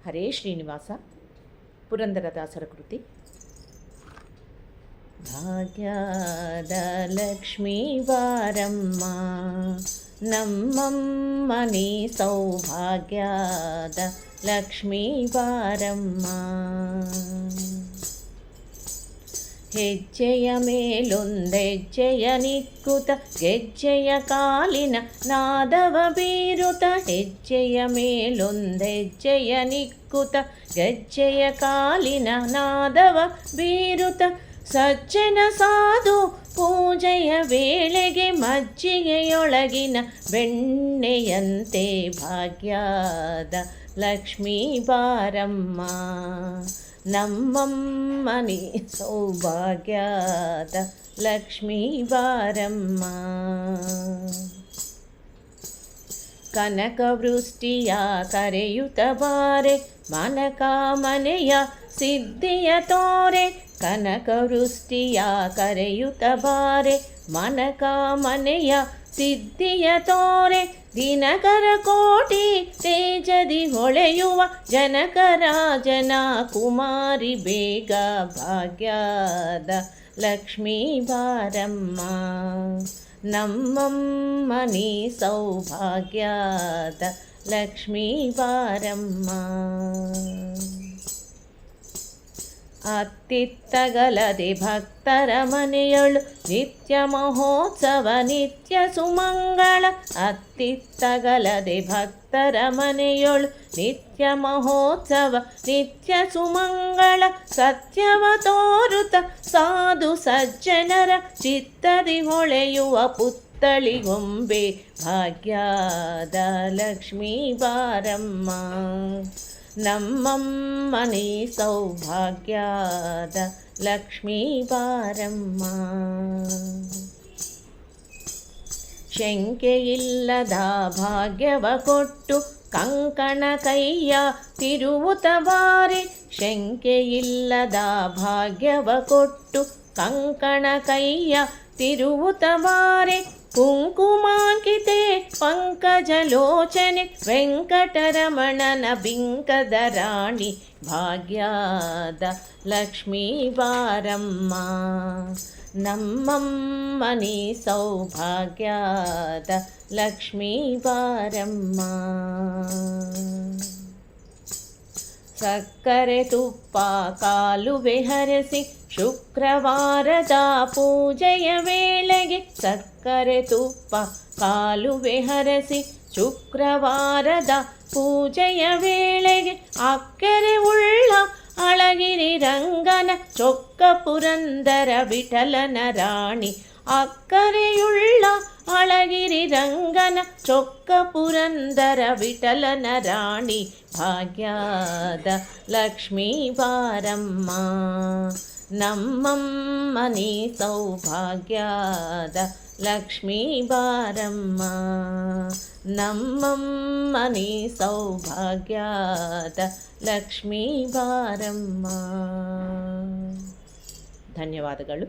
ಹರೇ ಶ್ರೀನಿವಾಸ. ಪುರಂದರದಾಸರ ಕೃತಿ. ಭಾಗ್ಯದ ಲಕ್ಷ್ಮೀ ಬಾರಮ್ಮ ನಮ್ಮಮ್ಮ ನೀ ಸೌಭಾಗ್ಯದ ಲಕ್ಷ್ಮೀ ಬಾರಮ್ಮ. ಹೆಜ್ಜೆಯ ಮೇಲೊಂದೆಜ್ಜೆಯ ನಿಕ್ಕುತ ಗೆಜ್ಜೆಯ ಕಾಲಿನ ನಾದವ ಬೀರುತ, ಹೆಜ್ಜೆಯ ಮೇಲೊಂದೆಜ್ಜೆಯ ನಿಕ್ಕುತ ಗೆಜ್ಜೆಯ ಕಾಲಿನ ನಾದವ ಬೀರುತ, ಸಜ್ಜನ ಸಾಧು ಪೂಜೆಯ ವೇಳೆಗೆ ಮಜ್ಜಿಗೆಯೊಳಗಿನ ಬೆಣ್ಣೆಯಂತೆ ಭಾಗ್ಯದ ಲಕ್ಷ್ಮೀ ಬಾರಮ್ಮ ನಮ್ಮಮ್ಮ ನೀ ಸೌಭಾಗ್ಯದ ಲಕ್ಷ್ಮೀ ಬಾರಮ್ಮ. ಕನಕವೃಷ್ಟಿಯ ಕರೆಯುತ್ತ ಬಾರೆ ಮನಕಾಮನೆಯ ಸಿದ್ಧಿಯ ತೋರೆ, ಕನಕವೃಷ್ಟಿಯ ಕರೆಯುತ್ತ ಬಾರೆ ಮನಕಾಮನೆಯ ಸಿದ್ಧಿಯ ತೋರೆ, ದಿನಕರ ಕೋಟಿ ತೇಜದಿ ಹೊಳೆಯುವ ಜನಕರಾಜನ ಕುಮಾರಿ ಬೇಗ ಭಾಗ್ಯದ ಲಕ್ಷ್ಮೀ ಬಾರಮ್ಮ ನಮ್ಮಮ್ಮ ನೀ ಸೌಭಾಗ್ಯದ ಲಕ್ಷ್ಮೀ ಬಾರಮ್ಮ. ಅತ್ತಿತ್ತಗಲದೆ ಭಕ್ತರ ಮನೆಯೊಳು ನಿತ್ಯ ಮಹೋತ್ಸವ ನಿತ್ಯ ಸುಮಂಗಳ, ಅತ್ತಿತ್ತಗಲದೆ ಭಕ್ತರ ಮನೆಯೊಳು ನಿತ್ಯ ಮಹೋತ್ಸವ ನಿತ್ಯ ಸುಮಂಗಳ, ಸತ್ಯವ ತೋರುತ ಸಾಧು ಸಜ್ಜನರ ಚಿತ್ತದಿ ಹೊಳೆಯುವ ಪುತ್ತಳಿಗೊಂಬೆ ಭಾಗ್ಯದ ಲಕ್ಷ್ಮೀ ಬಾರಮ್ಮ ನಮ್ಮಮ್ಮ ನೀ ಸೌಭಾಗ್ಯದ ಲಕ್ಷ್ಮೀ ಬಾರಮ್ಮ. ಶಂಕೆಯಿಲ್ಲದ ಭಾಗ್ಯವ ಕೊಟ್ಟು ಕಂಕಣ ಕೈಯ ತಿರುವುತ ಬಾರೆ, ಶಂಕೆಯಿಲ್ಲದ ಭಾಗ್ಯವ ಕೊಟ್ಟು ಕಂಕಣ ಕೈಯ ತಿರುವುತ ಬಾರೆ, ಕುಂಕುಮಾಂಕಿತೆ ಪಂಕಜಲೋಚನೆ ವೆಂಕಟರಮಣನ ಬಿಂಕದ ರಾಣಿ ಭಾಗ್ಯದ ಲಕ್ಷ್ಮೀ ಬಾರಮ್ಮ ನಮ್ಮಮ್ಮ ನೀ ಸೌಭಾಗ್ಯದ ಲಕ್ಷ್ಮೀ ಬಾರಮ್ಮ. ಸಕ್ಕರೆ ತುಪ್ಪ ಕಾಲುವೆ ಹರಸಿ ಶುಕ್ರವಾರದ ಪೂಜೆಯ ವೇಳೆಗೆ, ಸಕ್ಕರೆ ತುಪ್ಪ ಕಾಲುವೆ ಹರಸಿ ಶುಕ್ರವಾರದ ಪೂಜೆಯ ವೇಳೆಗೆ, ಅಕ್ಕರೆ ಉಳ್ಳ ಅಳಗಿರಿ ರಂಗನ ಚೊಕ್ಕ ಪುರಂದರ ವಿಠಲನ ರಾಣಿ, ಅಕ್ಕರೆಯುಳ್ಳ ಅಳಗಿರಿ ರಂಗನ ಚೊಕ್ಕ ಪುರಂದರ ವಿಠಲನ ರಾಣಿ ಭಾಗ್ಯದ ಲಕ್ಷ್ಮೀ ಬಾರಮ್ಮ ನಮ್ಮಮ್ಮ ನೀ ಸೌಭಾಗ್ಯದ ಲಕ್ಷ್ಮೀ ಬಾರಮ್ಮ ನಮ್ಮಮ್ಮ ನೀ ಸೌಭಾಗ್ಯದ ಲಕ್ಷ್ಮೀ ಬಾರಮ್ಮ. ಧನ್ಯವಾದಗಳು.